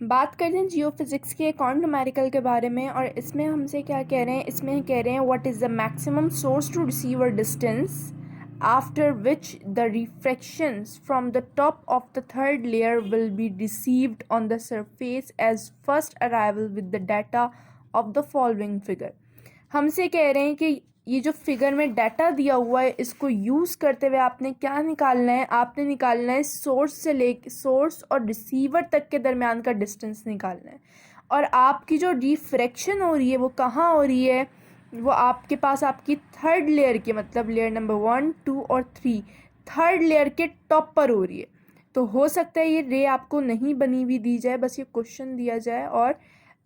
बात करते हैं जियोफिज़िक्स के क्वांटम न्यूमेरिकल के बारे में। और इसमें हमसे क्या कह रहे हैं, इसमें कह रहे हैं what is the maximum source to receiver distance after which the refractions from the top of the third layer will be received on the surface as first arrival with the data of the following figure. हमसे कह रहे हैं कि ये जो figure में data दिया हुआ है इसको यूज़ करते हुए आपने क्या निकालना है, आपने निकालना है सोर्स और रिसीवर तक के दरमियान का डिस्टेंस निकालना है। और आपकी जो रिफ्रैक्शन हो रही है वो कहाँ हो रही है, वो आपके पास आपकी थर्ड लेयर के मतलब लेयर नंबर 1, 2 और 3 थर्ड लेयर के टॉप पर हो रही है। तो हो सकता है ये रे आपको नहीं बनी हुई दी जाए, बस ये क्वेश्चन दिया जाए और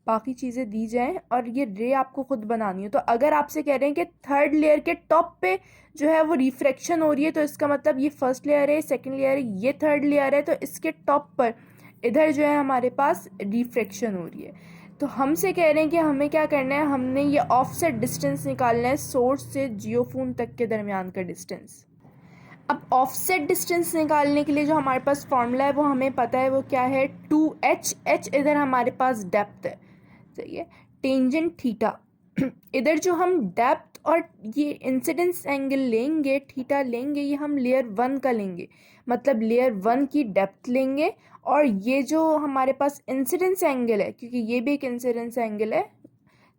बाकी चीज़ें दी जाएं और ये रे आपको खुद बनानी है। तो अगर आपसे कह रहे हैं कि थर्ड लेयर के टॉप पे जो है वो रिफ्रैक्शन हो रही है, तो इसका मतलब ये फर्स्ट लेयर है, सेकंड लेयर है, ये थर्ड लेयर है, तो इसके टॉप पर इधर जो है हमारे पास रिफ्रैक्शन हो रही है। तो हमसे कह रहे हैं कि हमें क्या करना है, हमने ये ऑफसेट डिस्टेंस निकालना है सोर्स से जियोफोन तक के दरमियान का डिस्टेंस। अब ऑफसेट डिस्टेंस निकालने के लिए जो हमारे पास फॉर्मूला है वो हमें पता है, वो क्या है 2h। h इधर हमारे पास डेप्थ है, सही है, टेंजेंट थीटा। इधर जो हम डेप्थ और ये इंसिडेंस एंगल लेंगे, थीटा लेंगे, ये हम लेयर 1 का लेंगे, मतलब लेयर 1 की डेप्थ लेंगे। और ये जो हमारे पास इंसिडेंस एंगल है, क्योंकि ये भी एक इंसिडेंस एंगल है,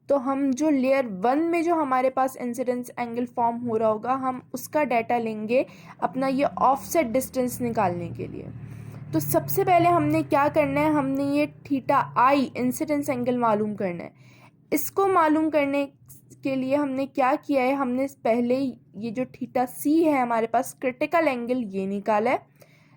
तो हम जो लेयर 1 में जो हमारे पास इंसिडेंस एंगल फॉर्म हो रहा होगा हम उसका डाटा लेंगे अपना ये ऑफसेट डिस्टेंस निकालने के लिए। तो सबसे पहले हमने क्या करना है, हमने ये थीटा आई इंसिडेंस एंगल मालूम करना है। इसको मालूम करने के लिए हमने क्या किया है, हमने पहले ये जो थीटा सी है हमारे पास क्रिटिकल एंगल ये निकाला है।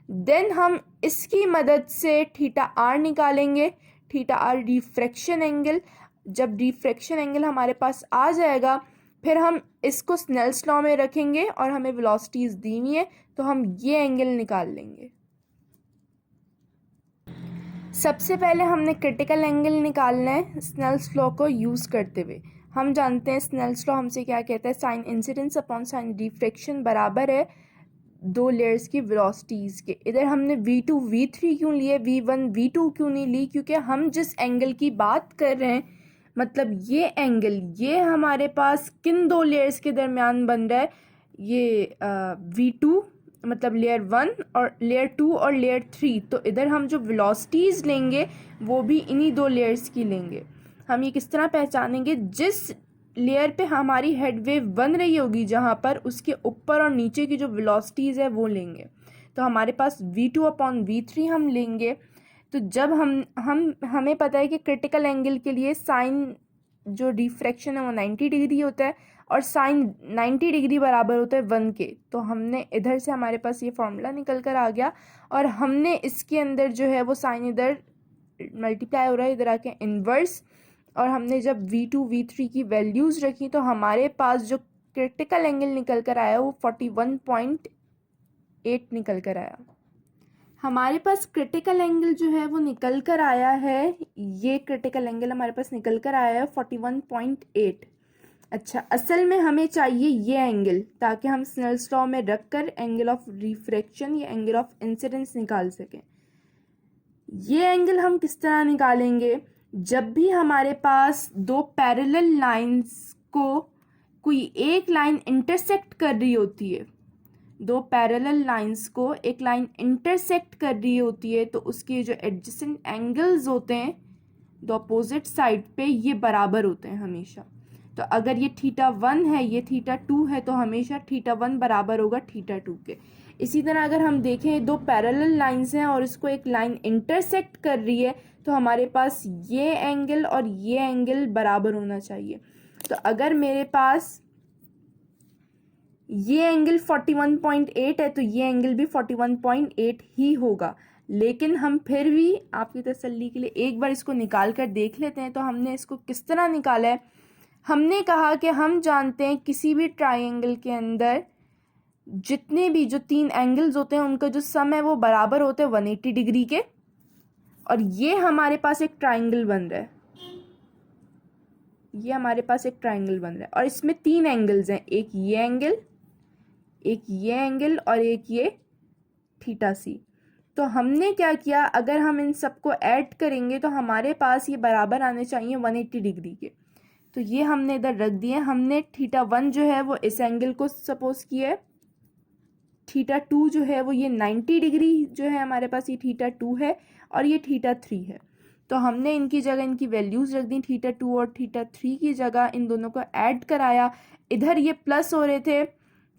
देन हम इसकी मदद से थीटा आर निकालेंगे, थीटा आर रिफ्रैक्शन एंगल। जब रिफ्रैक्शन एंगल हमारे पास आ जाएगा फिर हम इसको स्नेल्स लॉ में रखेंगे और हमें वेलोसिटीज़ दी हुई है तो हम ये एंगल निकाल लेंगे। सबसे पहले हमने क्रिटिकल एंगल निकालना है स्नेल्स लॉ को यूज़ करते हुए। हम जानते हैं स्नेल्स लॉ हमसे क्या कहता है, sine incidence upon sine refraction बराबर है दो लेयर्स की वेलोसिटीज़ के। इधर हमने v2 v3 क्यों लिए, v1 v2 क्यों नहीं ली, क्योंकि हम जिस एंगल की बात कर रहे हैं मतलब ये एंगल ये हमारे पास किन दो लेयर्स के दरमियान बन रहा है, ये v2 मतलब लेयर 1 और लेयर 2 और लेयर 3। तो इधर हम जो वेलोसिटीज़ लेंगे वो भी इन्हीं दो लेयर्स की लेंगे। हम ये किस तरह पहचानेंगे, जिस लेयर पे हमारी हेड वेव बन रही होगी जहाँ पर उसके ऊपर और नीचे की जो वेलोसिटीज़ है वो लेंगे। तो हमारे पास v2 अपॉन v3 हम लेंगे। तो जब हमें पता है कि क्रिटिकल एंगल के लिए साइन जो रिफ्रैक्शन है वो 90 डिग्री होता है और साइन 90 डिग्री बराबर होता है 1 के। तो हमने इधर से हमारे पास ये फॉर्मूला निकल कर आ गया और हमने इसके अंदर जो है वो साइन इधर मल्टीप्लाई हो रहा है, इधर आके इन्वर्स। और हमने जब v2 v3 की वैल्यूज़ रखी तो हमारे पास जो क्रिटिकल एंगल निकल कर आया वो 41.8 निकल कर आया। हमारे पास क्रिटिकल एंगल जो है वो निकल कर आया है, ये क्रिटिकल एंगल हमारे पास निकल कर आया है 41.8। अच्छा, असल में हमें चाहिए ये एंगल ताकि हम स्नेल्स लॉ में रख कर एंगल ऑफ रिफ्रैक्शन या एंगल ऑफ इंसिडेंस निकाल सकें। ये एंगल हम किस तरह निकालेंगे, जब भी हमारे पास दो पैरेलल लाइंस को कोई एक लाइन इंटरसेक्ट कर रही होती है, दो पैरेलल लाइंस को एक लाइन इंटरसेक्ट कर रही होती है तो उसके जो एडजेसेंट एंगल्स होते हैं द अपोजिट साइड पे ये बराबर होते हैं हमेशा। तो अगर ये थीटा 1 है ये थीटा 2 है तो हमेशा थीटा 1 बराबर होगा थीटा 2 के। इसी तरह अगर हम देखें दो पैरेलल लाइंस हैं और इसको एक लाइन इंटरसेक्ट कर रही है तो हमारे पास ये एंगल और ये एंगल बराबर होना चाहिए। तो अगर मेरे पास ये एंगल 41.8 है तो ये एंगल भी 41.8 ही होगा। लेकिन हम फिर भी आपकी तसल्ली के लिए एक बार इसको निकाल कर देख लेते हैं। तो हमने इसको किस तरह निकाला है, हमने कहा कि हम जानते हैं किसी भी ट्राइंगल के अंदर जितने भी जो तीन एंगल्स होते हैं उनका जो सम है वो बराबर होते हैं 180 डिग्री के। और ये हमारे पास एक ट्राइंगल बन रहा है, ये हमारे पास एक ट्राइंगल बन रहा है और इसमें तीन एंगल्स हैं, एक ये एंगल, एक ये एंगल और एक ये थीटा सी। तो हमने क्या किया, अगर हम इन सबको ऐड करेंगे तो हमारे पास ये बराबर आने चाहिए 180 डिग्री के। तो ये हमने इधर रख दिए। हमने θ1 जो है वो इस एंगल को सपोज किया है, θ2 जो है वो ये 90 डिग्री जो है हमारे पास, ये θ2 है और ये θ3 है। तो हमने इनकी जगह इनकी वैल्यूज़ रख दी, θ2 और θ3 की जगह इन दोनों को ऐड कराया। इधर ये प्लस हो रहे थे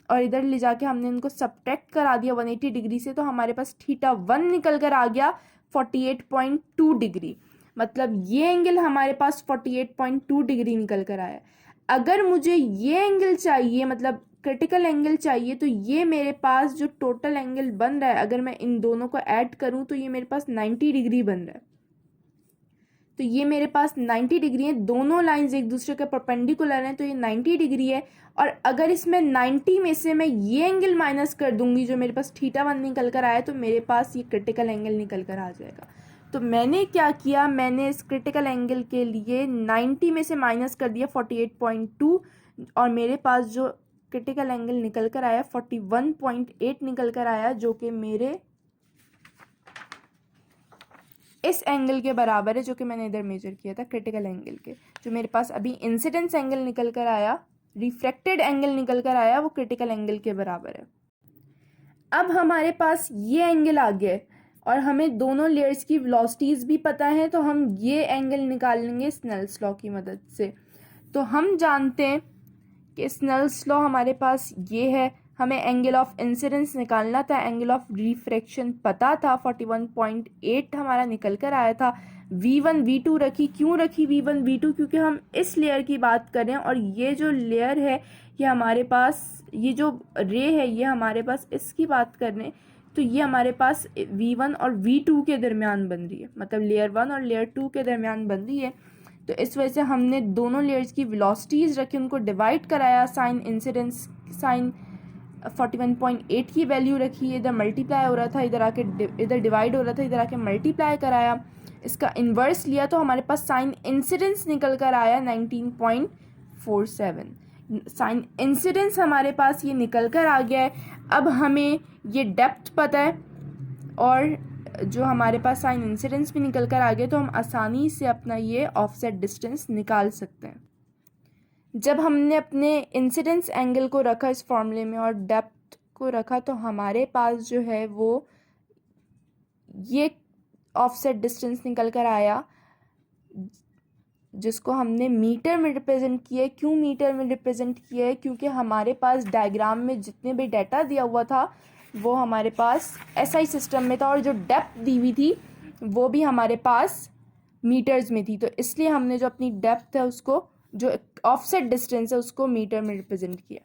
और इधर ले जाके हमने इनको सब्ट्रैक्ट करा दिया 180 डिग्री से। तो हमारे पास θ1 निकल कर आ गया 48.2 डिग्री। मतलब ये एंगल हमारे पास 48.2 डिग्री निकल कर आया। अगर मुझे ये एंगल चाहिए, मतलब क्रिटिकल एंगल चाहिए, तो ये मेरे पास जो टोटल एंगल बन रहा है, अगर मैं इन दोनों को ऐड करूं तो ये मेरे पास 90 डिग्री बन रहा है। तो ये मेरे पास 90 डिग्री है, दोनों लाइंस एक दूसरे के परपेंडिकुलर हैं, तो ये 90 डिग्री है। और अगर इसमें 90 में से मैं ये एंगल माइनस कर दूंगी जो मेरे पास θ1 निकल कर आया, तो मेरे पास ये क्रिटिकल एंगल निकल कर आ जाएगा। तो मैंने क्या किया, मैंने इस क्रिटिकल एंगल के लिए 90 में से माइनस कर दिया 48.2 और मेरे पास जो क्रिटिकल एंगल निकल कर आया 41.8 निकल कर आया, जो कि मेरे इस एंगल के बराबर है जो कि मैंने इधर मेजर किया था क्रिटिकल एंगल के। जो मेरे पास अभी इंसिडेंस एंगल निकल कर आया, रिफ्रैक्टेड एंगल निकल कर आया, वो क्रिटिकल एंगल के बराबर है। अब हमारे पास ये एंगल आ गया और हमें दोनों लेयर्स की वेलोसिटीज भी पता है, तो हम ये एंगल निकाल लेंगे स्नेल्स लॉ की मदद से। तो हम जानते हैं कि स्नेल्स लॉ हमारे पास ये है। हमें एंगल ऑफ इंसिडेंस निकालना था, एंगल ऑफ रिफ्रैक्शन पता था, 41.8 हमारा निकल कर आया था। v1 v2 रखी, क्यों रखी v1 v2, क्योंकि हम इस लेयर की बात कर रहे हैं और ये जो लेयर है ये हमारे पास, ये जो रे है ये हमारे पास इसकी बात कर रहे हैं। तो ये हमारे पास v1 और v2 के दरमियान बन रही है, मतलब लेयर 1 और लेयर 2 के दरमियान बन रही है। तो इस वजह से हमने दोनों लेयर्स की वेलोसिटीज़ रखी, उनको डिवाइड कराया, साइन इंसिडेंस साइन 41.8 की वैल्यू रखी, इधर मल्टीप्लाई हो रहा था, इधर आके इधर डिवाइड हो रहा था, इधर आके मल्टीप्लाई कराया, इसका इन्वर्स लिया तो हमारे पास साइन इंसिडेंस निकल कर आया 19.47। साइन इंसिडेंस हमारे पास ये निकल कर आ गया है। अब हमें ये डेप्थ पता है और जो हमारे पास साइन इंसिडेंस भी निकल कर आ गया, तो हम आसानी से अपना ये ऑफसेट डिस्टेंस निकाल सकते हैं। जब हमने अपने इंसिडेंस एंगल को रखा इस फॉर्मूले में और डेप्थ को रखा, तो हमारे पास जो है वो ये ऑफसेट डिस्टेंस निकल कर आया, जिसको हमने मीटर में रिप्रेजेंट किया है। क्यों मीटर में रिप्रेजेंट किया है, क्योंकि हमारे पास डायग्राम में जितने भी डाटा दिया हुआ था वो हमारे पास SI सिस्टम में था और जो डेप्थ दी हुई थी वो भी हमारे पास मीटर्स में थी। तो इसलिए हमने जो अपनी डेप्थ है उसको, जो ऑफसेट डिस्टेंस है, उसको मीटर में रिप्रेजेंट किया।